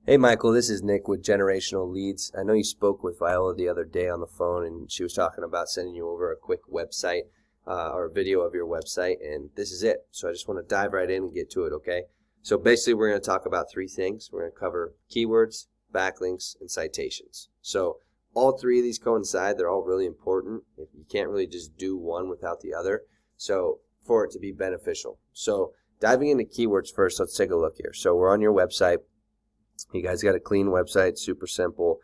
Hey Michael, this is Nick with Generational Leads. I know you spoke with Viola the other day on the phone and she was talking about sending you over a quick website or a video of your website, and this is it. So I just want to dive right in and get to it, okay? So basically we're going to talk about three things. We're going to cover keywords, backlinks, and citations. So all three of these coincide. They're all really important. You can't really just do one without the other. So for it to be beneficial. So diving into keywords first, let's take a look here. So we're on your website. You guys got a clean website, super simple.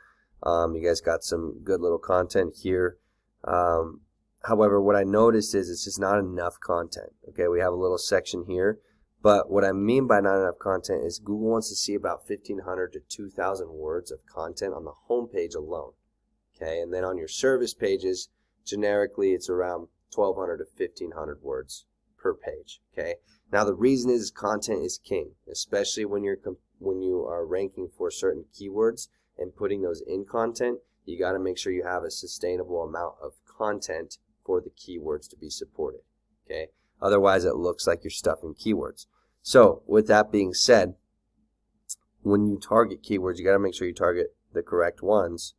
You guys got some good little content here. However, what I noticed is it's just not enough content. Okay, we have a little section here, but what I mean by not enough content is Google wants to see about 1,500 to 2,000 words of content on the home page alone. Okay, and then on your service pages, generically it's around 1,200 to 1,500 words per page. Okay, now the reason is content is king, especially when you are ranking for certain keywords and putting those in content. You got to make sure you have a sustainable amount of content for the keywords to be supported. Okay, otherwise it looks like you're stuffing keywords. So with that being said, when you target keywords, you got to make sure you target the correct ones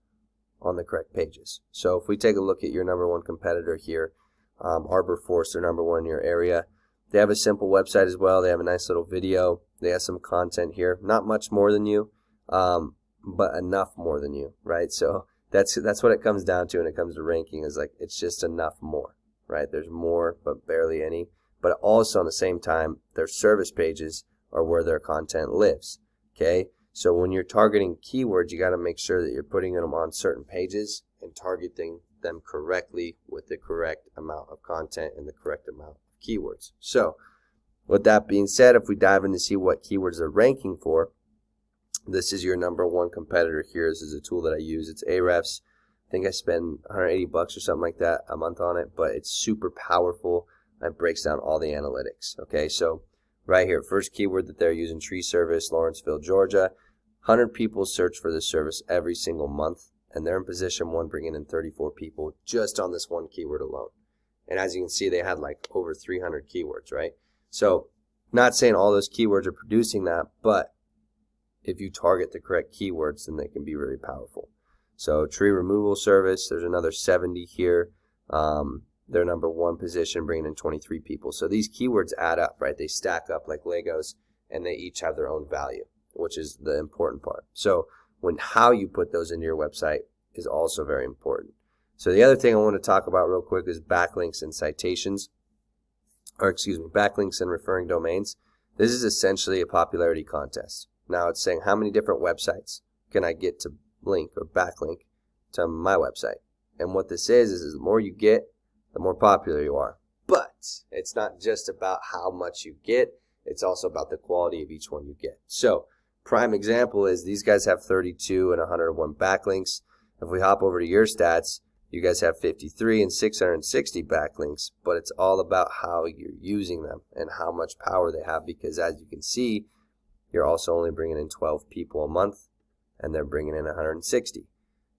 on the correct pages. So if we take a look at your number one competitor here, Arbor Force, they're number one in your area. They have a simple website as well. They have a nice little video. They have some content here, not much more than you, but enough more than you, right? So that's what it comes down to when it comes to ranking, is like it's just enough more, right? There's more, but barely any. But also, at the same time, their service pages are where their content lives, okay? So when you're targeting keywords, you got to make sure that you're putting them on certain pages and targeting them correctly with the correct amount of content and the correct amount of keywords. So with that being said, if we dive in to see what keywords they're ranking for, this is your number one competitor here. This is a tool that I use. It's Ahrefs. I think I spend $180 or something like that a month on it, but it's super powerful. It breaks down all the analytics. Okay, so right here, first keyword that they're using, Tree Service, Lawrenceville, Georgia. 100 people search for this service every single month, and they're in position one, bringing in 34 people just on this one keyword alone. And as you can see, they had like over 300 keywords, right? So not saying all those keywords are producing that, but if you target the correct keywords, then they can be really powerful. So tree removal service, there's another 70 here. Their number one position, bringing in 23 people. So these keywords add up, right? They stack up like Legos, and they each have their own value, which is the important part. So how you put those into your website is also very important. So the other thing I want to talk about real quick is backlinks and citations, backlinks and referring domains. This is essentially a popularity contest. Now it's saying how many different websites can I get to link or backlink to my website. And what this is the more you get, the more popular you are. But it's not just about how much you get, it's also about the quality of each one you get. So prime example is these guys have 32 and 101 backlinks. If we hop over to your stats, you guys have 53 and 660 backlinks, but it's all about how you're using them and how much power they have, because as you can see, you're also only bringing in 12 people a month, and they're bringing in 160.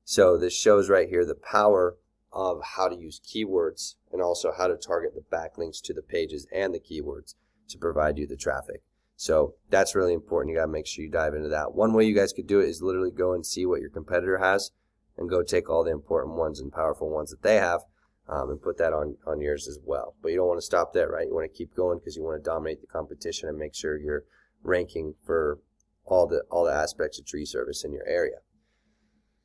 So this shows right here the power of how to use keywords and also how to target the backlinks to the pages and the keywords to provide you the traffic. So that's really important. You got to make sure you dive into that. One way you guys could do it is literally go and see what your competitor has and go take all the important ones and powerful ones that they have and put that on yours as well. But you don't want to stop there, right? You want to keep going because you want to dominate the competition and make sure you're ranking for all the aspects of tree service in your area.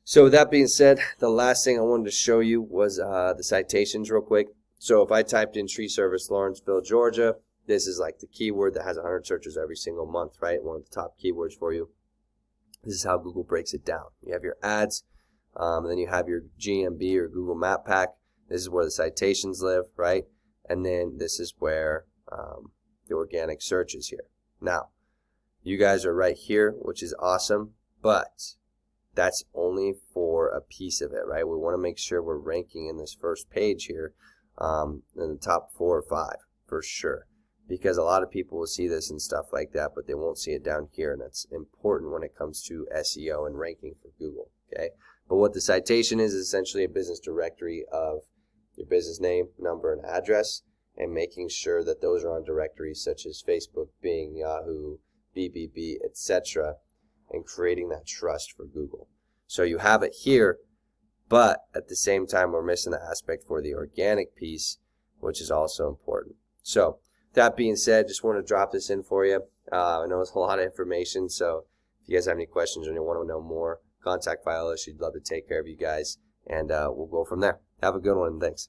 So with that being said, the last thing I wanted to show you was the citations real quick. So if I typed in tree service Lawrenceville, Georgia, this is like the keyword that has 100 searches every single month, right? One of the top keywords for you. This is how Google breaks it down. You have your ads, and then you have your GMB or Google Map Pack. This is where the citations live, right? And then this is where the organic search is here. Now, you guys are right here, which is awesome, but that's only for a piece of it, right? We want to make sure we're ranking in this first page here in the top 4 or 5 for sure, because a lot of people will see this and stuff like that, but they won't see it down here, and that's important when it comes to SEO and ranking for Google, okay? But what the citation is essentially a business directory of your business name, number, and address, and making sure that those are on directories such as Facebook, Bing, Yahoo, BBB, etc., and creating that trust for Google. So you have it here, but at the same time, we're missing the aspect for the organic piece, which is also important. So that being said, just want to drop this in for you. I know it's a lot of information, so if you guys have any questions or you want to know more, contact Viola. She'd love to take care of you guys, and we'll go from there. Have a good one. Thanks.